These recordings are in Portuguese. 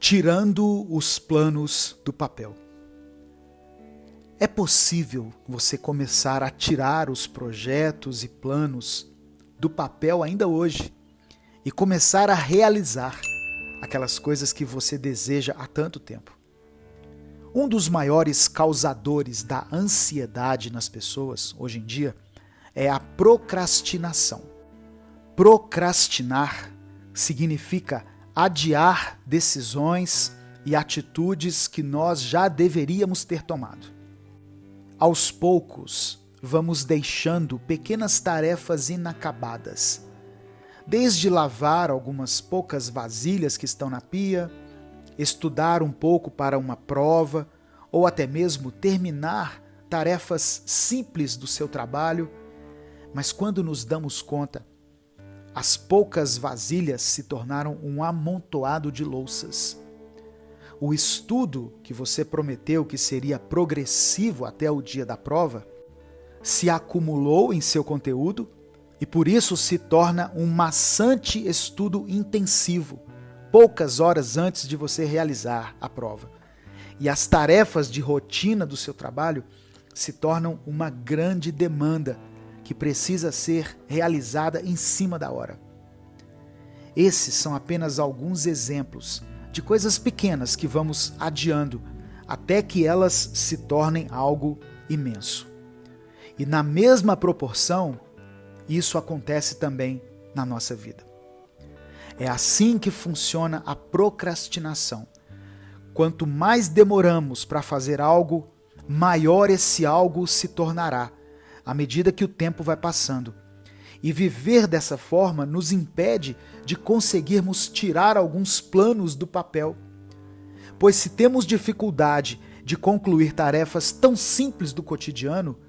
Tirando os planos do papel. É possível você começar a tirar os projetos e planos do papel ainda hoje e começar a realizar aquelas coisas que você deseja há tanto tempo. Um dos maiores causadores da ansiedade nas pessoas hoje em dia é a procrastinação. Procrastinar significa adiar decisões e atitudes que nós já deveríamos ter tomado. Aos poucos, vamos deixando pequenas tarefas inacabadas, desde lavar algumas poucas vasilhas que estão na pia, estudar um pouco para uma prova, ou até mesmo terminar tarefas simples do seu trabalho, mas quando nos damos conta, as poucas vasilhas se tornaram um amontoado de louças. O estudo que você prometeu que seria progressivo até o dia da prova se acumulou em seu conteúdo e por isso se torna um maçante estudo intensivo, poucas horas antes de você realizar a prova. E as tarefas de rotina do seu trabalho se tornam uma grande demanda que precisa ser realizada em cima da hora. Esses são apenas alguns exemplos de coisas pequenas que vamos adiando até que elas se tornem algo imenso. E na mesma proporção, isso acontece também na nossa vida. É assim que funciona a procrastinação. Quanto mais demoramos para fazer algo, maior esse algo se tornará à medida que o tempo vai passando. E viver dessa forma nos impede de conseguirmos tirar alguns planos do papel. Pois se temos dificuldade de concluir tarefas tão simples do cotidiano,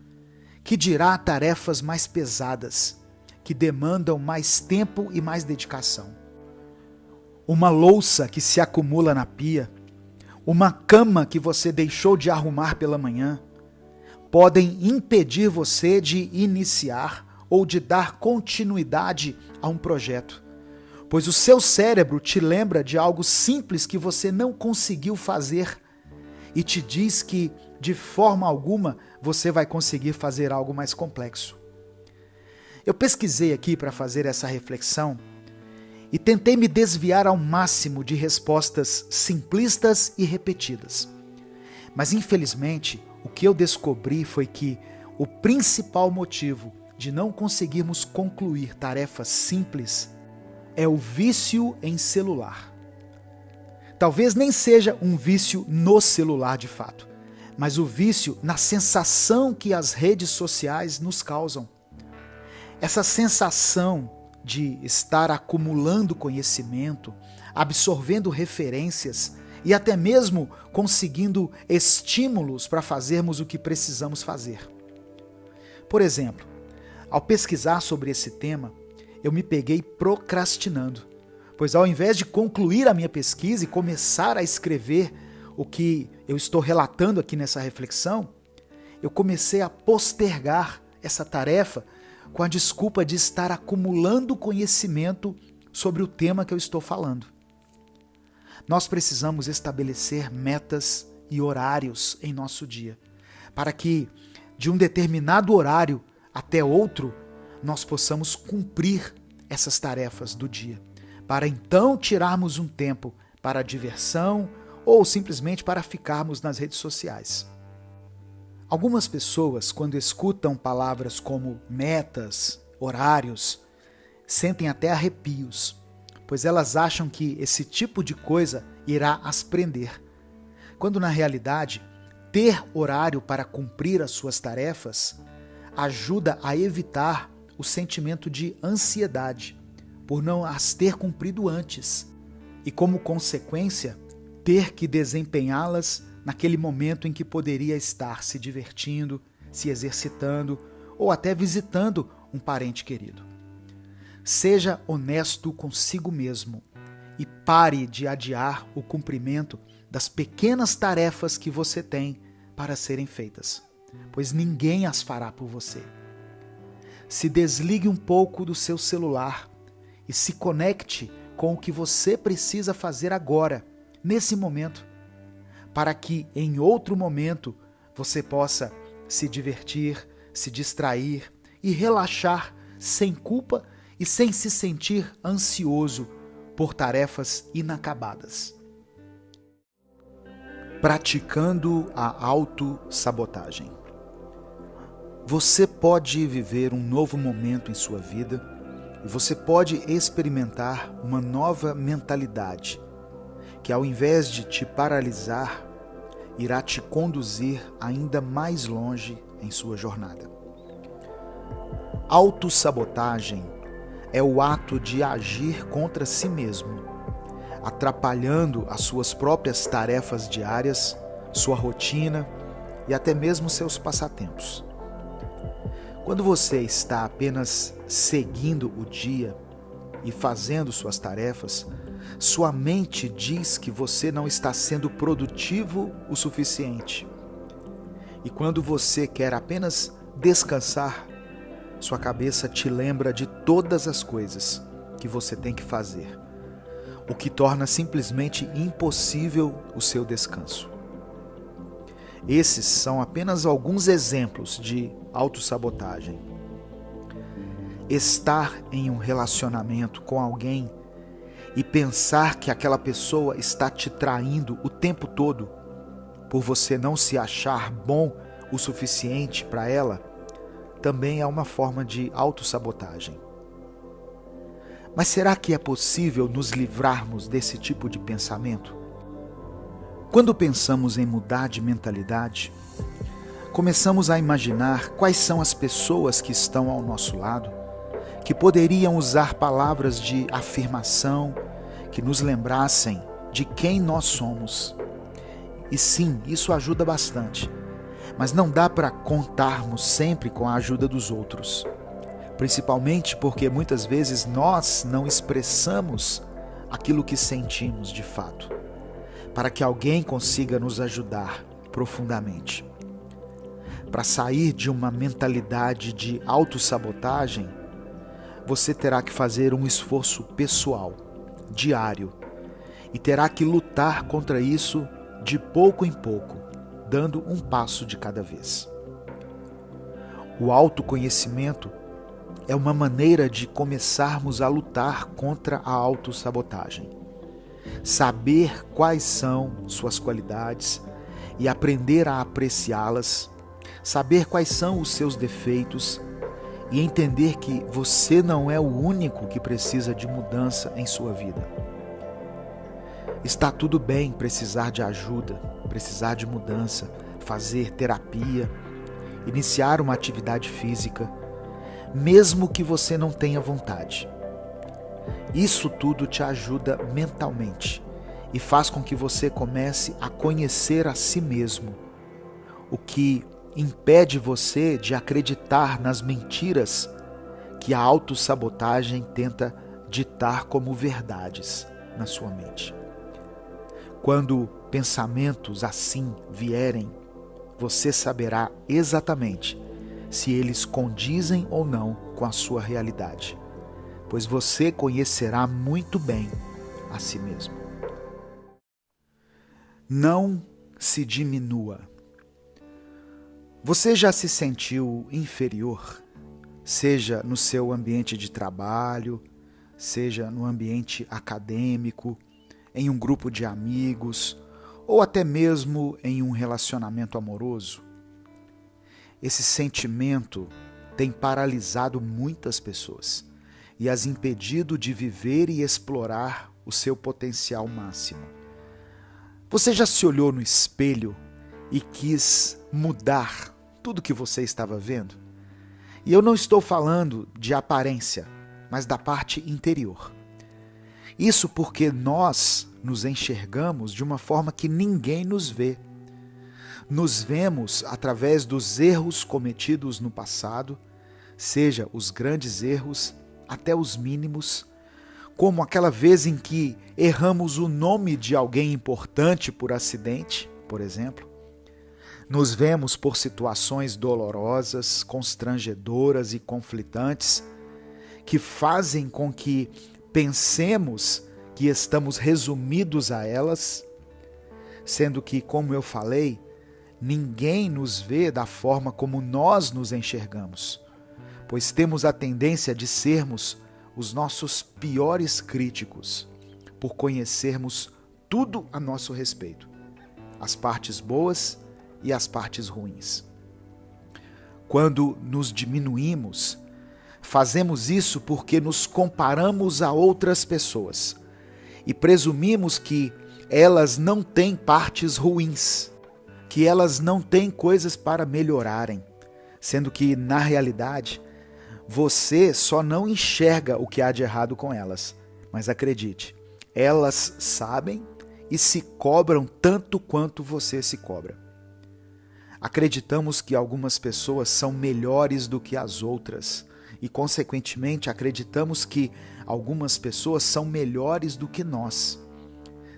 que dirá tarefas mais pesadas, que demandam mais tempo e mais dedicação. Uma louça que se acumula na pia, uma cama que você deixou de arrumar pela manhã, podem impedir você de iniciar ou de dar continuidade a um projeto, pois o seu cérebro te lembra de algo simples que você não conseguiu fazer e te diz que, de forma alguma, você vai conseguir fazer algo mais complexo. Eu pesquisei aqui para fazer essa reflexão e tentei me desviar ao máximo de respostas simplistas e repetidas. Mas, infelizmente, o que eu descobri foi que o principal motivo de não conseguirmos concluir tarefas simples é o vício em celular. Talvez nem seja um vício no celular de fato, mas o vício na sensação que as redes sociais nos causam. Essa sensação de estar acumulando conhecimento, absorvendo referências e até mesmo conseguindo estímulos para fazermos o que precisamos fazer. Por exemplo, ao pesquisar sobre esse tema, eu me peguei procrastinando, pois ao invés de concluir a minha pesquisa e começar a escrever o que eu estou relatando aqui nessa reflexão, eu comecei a postergar essa tarefa com a desculpa de estar acumulando conhecimento sobre o tema que eu estou falando. Nós precisamos estabelecer metas e horários em nosso dia, para que, de um determinado horário até outro, nós possamos cumprir essas tarefas do dia, para então tirarmos um tempo para a diversão ou simplesmente para ficarmos nas redes sociais. Algumas pessoas, quando escutam palavras como metas, horários, sentem até arrepios, pois elas acham que esse tipo de coisa irá as prender, quando na realidade, ter horário para cumprir as suas tarefas ajuda a evitar o sentimento de ansiedade por não as ter cumprido antes e, como consequência, ter que desempenhá-las naquele momento em que poderia estar se divertindo, se exercitando ou até visitando um parente querido. Seja honesto consigo mesmo e pare de adiar o cumprimento das pequenas tarefas que você tem para serem feitas, pois ninguém as fará por você. Se desligue um pouco do seu celular e se conecte com o que você precisa fazer agora, nesse momento, para que em outro momento você possa se divertir, se distrair e relaxar sem culpa e sem se sentir ansioso por tarefas inacabadas. Praticando a autossabotagem. Você pode viver um novo momento em sua vida e você pode experimentar uma nova mentalidade que, ao invés de te paralisar, irá te conduzir ainda mais longe em sua jornada. Autossabotagem é o ato de agir contra si mesmo, atrapalhando as suas próprias tarefas diárias, sua rotina e até mesmo seus passatempos. Quando você está apenas seguindo o dia e fazendo suas tarefas, sua mente diz que você não está sendo produtivo o suficiente. E quando você quer apenas descansar, sua cabeça te lembra de todas as coisas que você tem que fazer, o que torna simplesmente impossível o seu descanso. Esses são apenas alguns exemplos de autossabotagem. Estar em um relacionamento com alguém e pensar que aquela pessoa está te traindo o tempo todo por você não se achar bom o suficiente para ela, também é uma forma de autossabotagem. Mas será que é possível nos livrarmos desse tipo de pensamento? Quando pensamos em mudar de mentalidade, começamos a imaginar quais são as pessoas que estão ao nosso lado, que poderiam usar palavras de afirmação que nos lembrassem de quem nós somos. E sim, isso ajuda bastante, mas não dá para contarmos sempre com a ajuda dos outros, principalmente porque muitas vezes nós não expressamos aquilo que sentimos de fato, para que alguém consiga nos ajudar profundamente. Para sair de uma mentalidade de autossabotagem, você terá que fazer um esforço pessoal, diário, e terá que lutar contra isso de pouco em pouco, dando um passo de cada vez. O autoconhecimento é uma maneira de começarmos a lutar contra a autossabotagem. Saber quais são suas qualidades e aprender a apreciá-las, saber quais são os seus defeitos e entender que você não é o único que precisa de mudança em sua vida. Está tudo bem precisar de ajuda, precisar de mudança, fazer terapia, iniciar uma atividade física, mesmo que você não tenha vontade. Isso tudo te ajuda mentalmente e faz com que você comece a conhecer a si mesmo, o que impede você de acreditar nas mentiras que a autossabotagem tenta ditar como verdades na sua mente. Quando pensamentos assim vierem, você saberá exatamente se eles condizem ou não com a sua realidade, pois você conhecerá muito bem a si mesmo. Não se diminua. Você já se sentiu inferior, seja no seu ambiente de trabalho, seja no ambiente acadêmico, em um grupo de amigos ou até mesmo em um relacionamento amoroso? Esse sentimento tem paralisado muitas pessoas e as impedido de viver e explorar o seu potencial máximo. Você já se olhou no espelho e quis mudar tudo que você estava vendo? E eu não estou falando de aparência, mas da parte interior. Isso porque nós nos enxergamos de uma forma que ninguém nos vê. Nos vemos através dos erros cometidos no passado, seja os grandes erros até os mínimos, como aquela vez em que erramos o nome de alguém importante por acidente, por exemplo. Nos vemos por situações dolorosas, constrangedoras e conflitantes, que fazem com que pensemos que estamos resumidos a elas sendo que, como eu falei, ninguém nos vê da forma como nós nos enxergamos, pois temos a tendência de sermos os nossos piores críticos, por conhecermos tudo a nosso respeito, as partes boas e as partes ruins. Quando nos diminuímos, fazemos isso porque nos comparamos a outras pessoas e presumimos que elas não têm partes ruins, que elas não têm coisas para melhorarem, sendo que, na realidade, você só não enxerga o que há de errado com elas. Mas acredite, elas sabem e se cobram tanto quanto você se cobra. Acreditamos que algumas pessoas são melhores do que as outras e, consequentemente, acreditamos que algumas pessoas são melhores do que nós,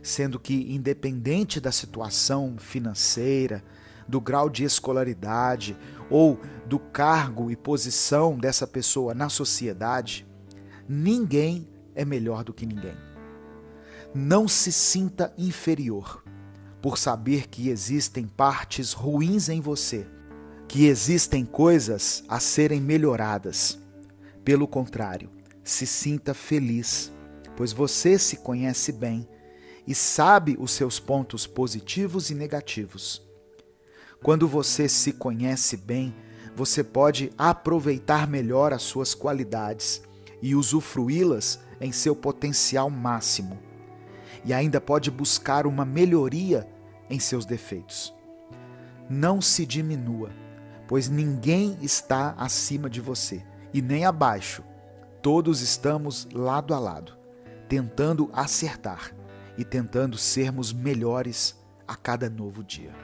sendo que, independente da situação financeira, do grau de escolaridade ou do cargo e posição dessa pessoa na sociedade, ninguém é melhor do que ninguém. Não se sinta inferior por saber que existem partes ruins em você, que existem coisas a serem melhoradas. Pelo contrário, se sinta feliz, pois você se conhece bem e sabe os seus pontos positivos e negativos. Quando você se conhece bem, você pode aproveitar melhor as suas qualidades e usufruí-las em seu potencial máximo. E ainda pode buscar uma melhoria em seus defeitos. Não se diminua, pois ninguém está acima de você e nem abaixo. Todos estamos lado a lado, tentando acertar e tentando sermos melhores a cada novo dia.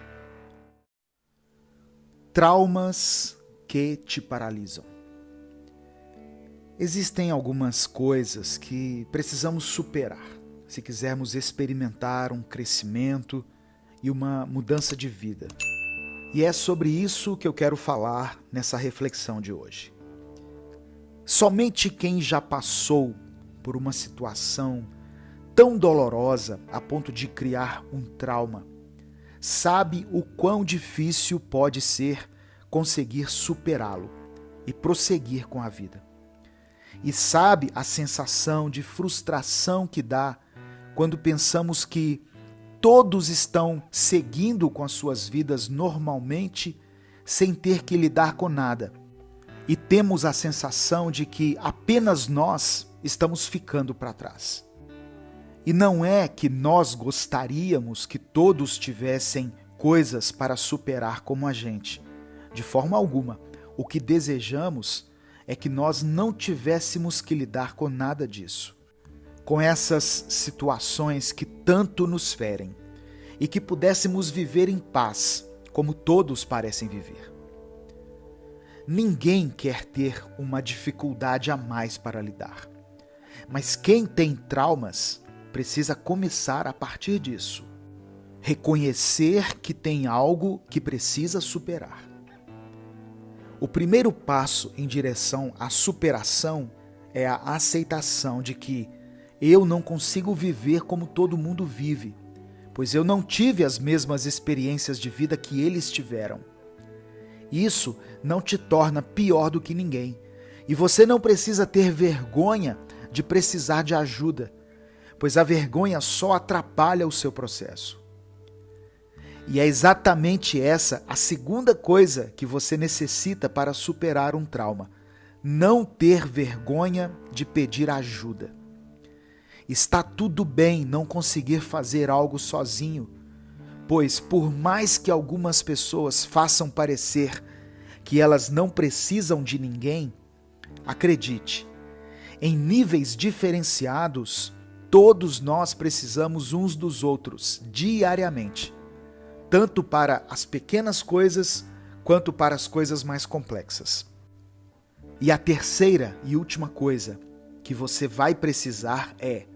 Traumas que te paralisam. Existem algumas coisas que precisamos superar se quisermos experimentar um crescimento e uma mudança de vida. E é sobre isso que eu quero falar nessa reflexão de hoje. Somente quem já passou por uma situação tão dolorosa a ponto de criar um trauma sabe o quão difícil pode ser conseguir superá-lo e prosseguir com a vida. E sabe a sensação de frustração que dá quando pensamos que todos estão seguindo com as suas vidas normalmente, sem ter que lidar com nada. E temos a sensação de que apenas nós estamos ficando para trás. E não é que nós gostaríamos que todos tivessem coisas para superar como a gente. De forma alguma. O que desejamos é que nós não tivéssemos que lidar com nada disso. Com essas situações que tanto nos ferem. E que pudéssemos viver em paz, como todos parecem viver. Ninguém quer ter uma dificuldade a mais para lidar. Mas quem tem traumas precisa começar a partir disso. Reconhecer que tem algo que precisa superar. O primeiro passo em direção à superação é a aceitação de que eu não consigo viver como todo mundo vive, pois eu não tive as mesmas experiências de vida que eles tiveram. Isso não te torna pior do que ninguém, e você não precisa ter vergonha de precisar de ajuda, pois a vergonha só atrapalha o seu processo. E é exatamente essa a segunda coisa que você necessita para superar um trauma: não ter vergonha de pedir ajuda. Está tudo bem não conseguir fazer algo sozinho, pois por mais que algumas pessoas façam parecer que elas não precisam de ninguém, acredite, em níveis diferenciados, todos nós precisamos uns dos outros diariamente, tanto para as pequenas coisas quanto para as coisas mais complexas. E a terceira e última coisa que você vai precisar é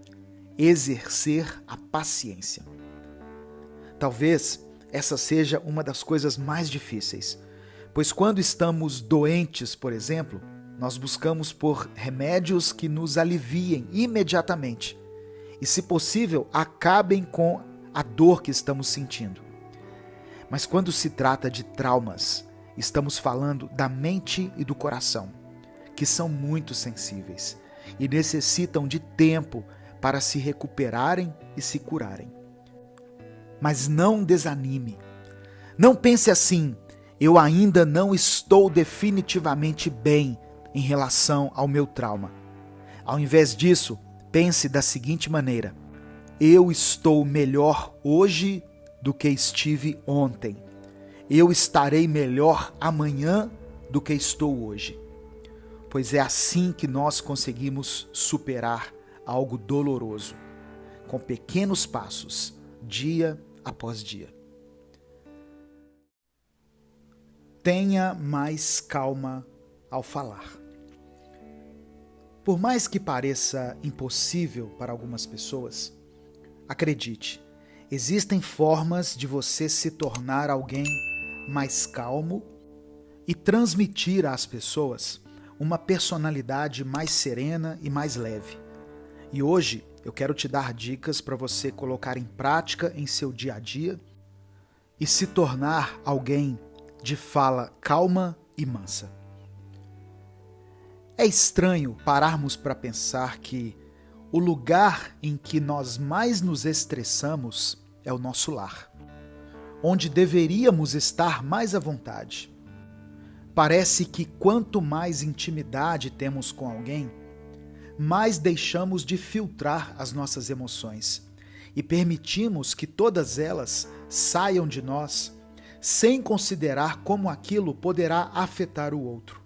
exercer a paciência. Talvez essa seja uma das coisas mais difíceis, pois quando estamos doentes, por exemplo, nós buscamos por remédios que nos aliviem imediatamente e, se possível, acabem com a dor que estamos sentindo. Mas quando se trata de traumas, estamos falando da mente e do coração, que são muito sensíveis e necessitam de tempo para se recuperarem e se curarem. Mas não desanime. Não pense assim: eu ainda não estou definitivamente bem em relação ao meu trauma. Ao invés disso, pense da seguinte maneira: eu estou melhor hoje do que estive ontem. Eu estarei melhor amanhã do que estou hoje. Pois é assim que nós conseguimos superar algo doloroso, com pequenos passos, dia após dia. Tenha mais calma ao falar. Por mais que pareça impossível para algumas pessoas, acredite, existem formas de você se tornar alguém mais calmo e transmitir às pessoas uma personalidade mais serena e mais leve. E hoje eu quero te dar dicas para você colocar em prática em seu dia a dia e se tornar alguém de fala calma e mansa. É estranho pararmos para pensar que o lugar em que nós mais nos estressamos é o nosso lar, onde deveríamos estar mais à vontade. Parece que quanto mais intimidade temos com alguém, mais deixamos de filtrar as nossas emoções e permitimos que todas elas saiam de nós sem considerar como aquilo poderá afetar o outro.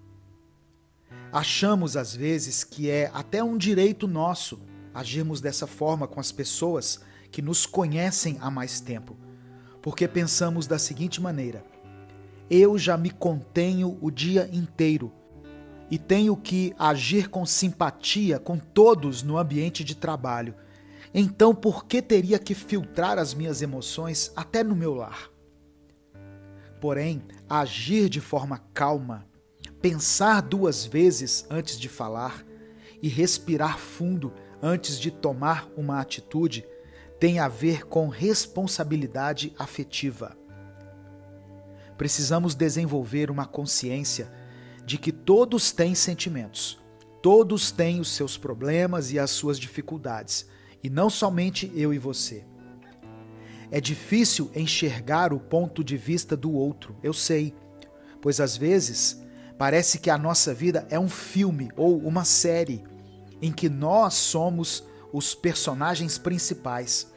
Achamos às vezes que é até um direito nosso agirmos dessa forma com as pessoas que nos conhecem há mais tempo, porque pensamos da seguinte maneira: eu já me contenho o dia inteiro e tenho que agir com simpatia com todos no ambiente de trabalho. Então, por que teria que filtrar as minhas emoções até no meu lar? Porém, agir de forma calma, pensar 2 vezes antes de falar e respirar fundo antes de tomar uma atitude tem a ver com responsabilidade afetiva. Precisamos desenvolver uma consciência de que todos têm sentimentos, todos têm os seus problemas e as suas dificuldades, e não somente eu e você. É difícil enxergar o ponto de vista do outro, eu sei, pois às vezes parece que a nossa vida é um filme ou uma série em que nós somos os personagens principais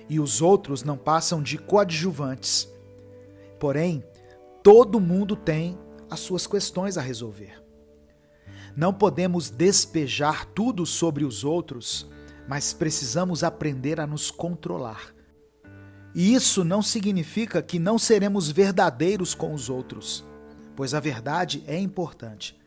e os outros não passam de coadjuvantes. Porém, todo mundo tem as suas questões a resolver. Não podemos despejar tudo sobre os outros, mas precisamos aprender a nos controlar. E isso não significa que não seremos verdadeiros com os outros, pois a verdade é importante.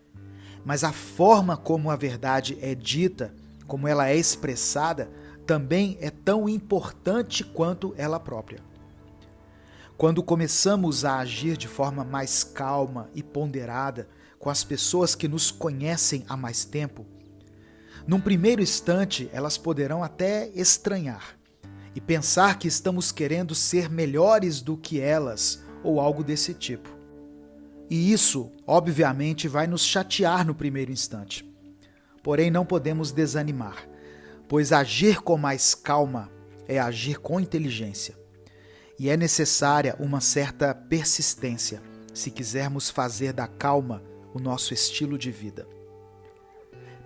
Mas a forma como a verdade é dita, como ela é expressada, também é tão importante quanto ela própria. Quando começamos a agir de forma mais calma e ponderada com as pessoas que nos conhecem há mais tempo, num primeiro instante elas poderão até estranhar e pensar que estamos querendo ser melhores do que elas ou algo desse tipo. E isso, obviamente, vai nos chatear no primeiro instante. Porém, não podemos desanimar, pois agir com mais calma é agir com inteligência. E é necessária uma certa persistência se quisermos fazer da calma o nosso estilo de vida.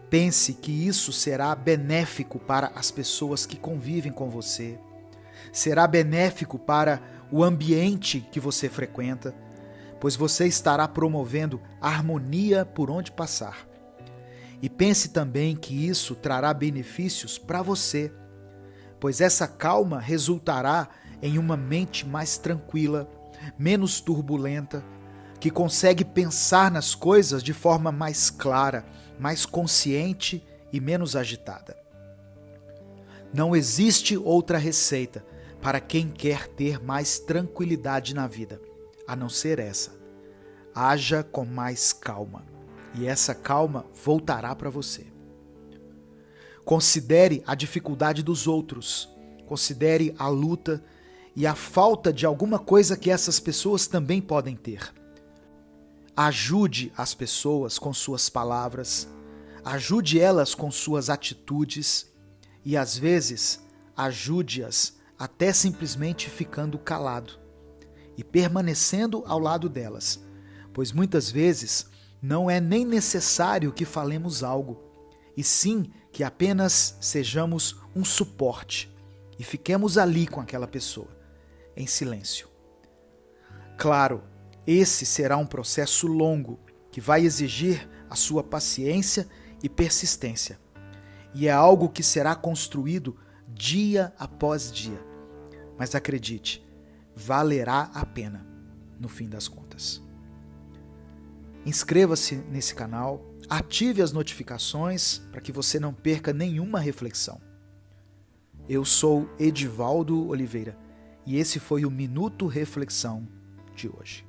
Pense que isso será benéfico para as pessoas que convivem com você, será benéfico para o ambiente que você frequenta, pois você estará promovendo harmonia por onde passar. E pense também que isso trará benefícios para você, pois essa calma resultará em uma mente mais tranquila, menos turbulenta, que consegue pensar nas coisas de forma mais clara, mais consciente e menos agitada. Não existe outra receita para quem quer ter mais tranquilidade na vida, a não ser essa. Haja com mais calma, e essa calma voltará para você. Considere a dificuldade dos outros, Considere a luta e a falta de alguma coisa que essas pessoas também podem ter. Ajude as pessoas com suas palavras, ajude elas com suas atitudes e, às vezes, ajude-as até simplesmente ficando calado e permanecendo ao lado delas, pois muitas vezes não é nem necessário que falemos algo, e sim que apenas sejamos um suporte e fiquemos ali com aquela pessoa, em silêncio. Claro, esse será um processo longo que vai exigir a sua paciência e persistência, e é algo que será construído dia após dia. Mas acredite, valerá a pena no fim das contas. Inscreva-se nesse canal, ative as notificações para que você não perca nenhuma reflexão. Eu sou Edivaldo Oliveira e esse foi o Minuto Reflexão de hoje.